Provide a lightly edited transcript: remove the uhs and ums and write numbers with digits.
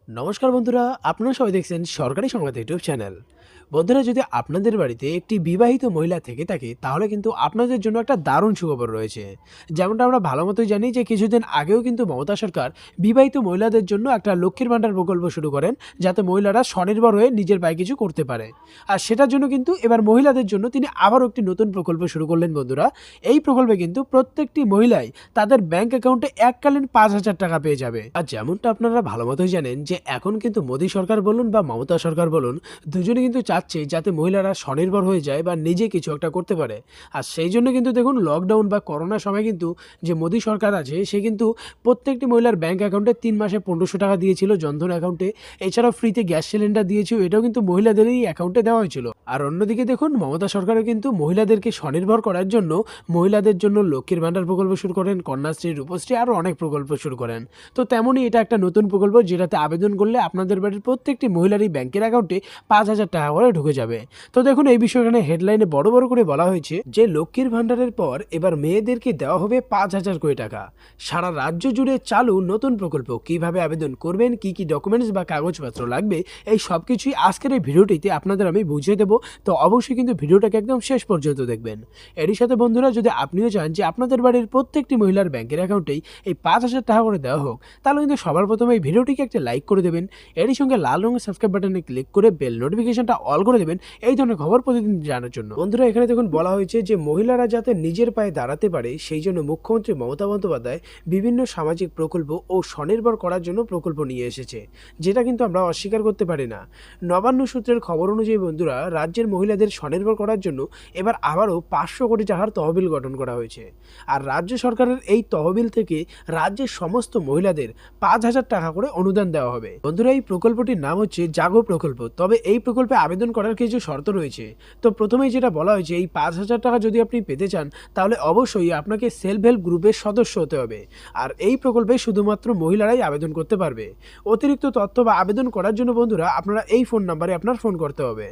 নমস্কার বন্ধুরা, আপনারা সবাই দেখছেন সরকারি সংবাদ ইউটিউব চ্যানেল। বন্ধুরা, যদি আপনাদের বাড়িতে একটি বিবাহিত মহিলা থেকে থাকে তাহলে কিন্তু আপনাদের জন্য একটা দারুণ সুখবর রয়েছে। যেমনটা আমরা ভালো মতোই জানি যে কিছুদিন আগেও কিন্তু মমতা সরকার বিবাহিত মহিলাদের জন্য একটা লক্ষ্মীর ভাণ্ডার প্রকল্প শুরু করেন, যাতে মহিলারা স্বনির্ভর হয়ে নিজের পায়ে কিছু করতে পারে। আর সেটার জন্য কিন্তু এবার মহিলাদের জন্য তিনি আবারও একটি নতুন প্রকল্প শুরু করলেন। বন্ধুরা, এই প্রকল্পে কিন্তু প্রত্যেকটি মহিলাই তাদের ব্যাংক অ্যাকাউন্টে এককালীন 5,000 টাকা পেয়ে যাবে। আর যেমনটা আপনারা ভালো মতোই জানেন যে এখন কিন্তু মোদী সরকার বলুন বা মমতা সরকার বলুন, দুজনে কিন্তু চাচ্ছে যাতে মহিলারা স্বনির্ভর হয়ে যায় বা নিজে কিছু একটা করতে পারে। আর সেই জন্য কিন্তু দেখুন, লকডাউন বা করোনার সময় কিন্তু যে মোদী সরকার আছে সে কিন্তু প্রত্যেকটি মহিলার ব্যাংক অ্যাকাউন্টে 3 মাসে 1500 টাকা দিয়েছিল জনধন অ্যাকাউন্টে। এছাড়াও ফ্রিতে গ্যাস সিলিন্ডার দিয়েছিল, এটাও কিন্তু মহিলাদেরই অ্যাকাউন্টে দেওয়া হয়েছিল। আর অন্যদিকে দেখুন, মমতা সরকারও কিন্তু মহিলাদেরকে স্বনির্ভর করার জন্য মহিলাদের জন্য লক্ষ্মীর ভাণ্ডার প্রকল্প শুরু করেন, কন্যাশ্রী, রূপশ্রী, আরও অনেক প্রকল্প শুরু করেন। তো তেমনই এটা একটা নতুন প্রকল্প, যেটাতে আবেদন করলে আপনাদের বাড়ির প্রত্যেকটি মহিলারই ব্যাংকের অ্যাকাউন্টে 5,000 টাকা করে ঢুকে যাবে। তো দেখুন, এই বিষয়ে এখানে হেডলাইনে বড় বড় করে বলা হয়েছে যে লক্ষ্মীর ভাণ্ডারের পর এবার মেয়েদেরকে দেওয়া হবে 5,000 কোটি টাকা। সারা রাজ্য জুড়ে চালু নতুন প্রকল্প। কিভাবে আবেদন করবেন, কি কি ডকুমেন্টস বা কাগজপত্র লাগবে, এই সব কিছুই আজকের এই ভিডিওটিতে আপনাদের আমি বুঝিয়ে দেবো। তো অবশ্যই কিন্তু ভিডিওটাকে একদম শেষ পর্যন্ত দেখবেন। এরই সাথে বন্ধুরা, যদি আপনিও চান যে আপনাদের বাড়ির প্রত্যেকটি মহিলার ব্যাংকের অ্যাকাউন্টেই এই 5,000 টাকা করে দেওয়া হোক, তাহলে কিন্তু সবার প্রথমে এই ভিডিওটিকে একটা লাইক করে দেবেন। এরই সঙ্গে লাল রঙের সাবস্ক্রাইব বাটনে ক্লিক করে বেল নোটিফিকেশনটা অল করে দেবেন এই ধরনের খবর প্রতিদিন জানার জন্য। বন্ধুরা, এখানে দেখুন বলা হয়েছে যে মহিলারা যাতে নিজের পায়ে দাঁড়াতে পারে সেই জন্য মুখ্যমন্ত্রী মমতা বন্দ্যোপাধ্যায় বিভিন্ন সামাজিক প্রকল্প ও স্বনির্ভর করার জন্য প্রকল্প নিয়ে এসেছে, যেটা কিন্তু আমরা অস্বীকার করতে পারি না। নবান্ন সূত্রের খবর অনুযায়ী বন্ধুরা, রাজ্যের মহিলাদের স্বনির্ভর করার জন্য এবার আবারও 500 কোটি টাকার তহবিল গঠন করা হয়েছে। আর রাজ্য সরকারের এই তহবিল থেকে রাজ্যের সমস্ত মহিলাদের 5,000 টাকা করে অনুদান দেওয়া হবে। বন্ধুরা, এই প্রকল্পটির নাম হচ্ছে জাগো প্রকল্প। তবে এই প্রকল্পে আবেদন করার কিছু শর্ত রয়েছে। তো প্রথমেই যেটা বলা হয়েছে, এই 5,000 টাকা যদি আপনি পেতে চান তাহলে অবশ্যই আপনাকে সেলফ হেল্প গ্রুপের সদস্য হতে হবে। আর এই প্রকল্পে শুধুমাত্র মহিলারাই আবেদন করতে পারবে। অতিরিক্ত তথ্য বা আবেদন করার জন্য বন্ধুরা আপনারা এই ফোন নাম্বারে আপনার ফোন করতে হবে।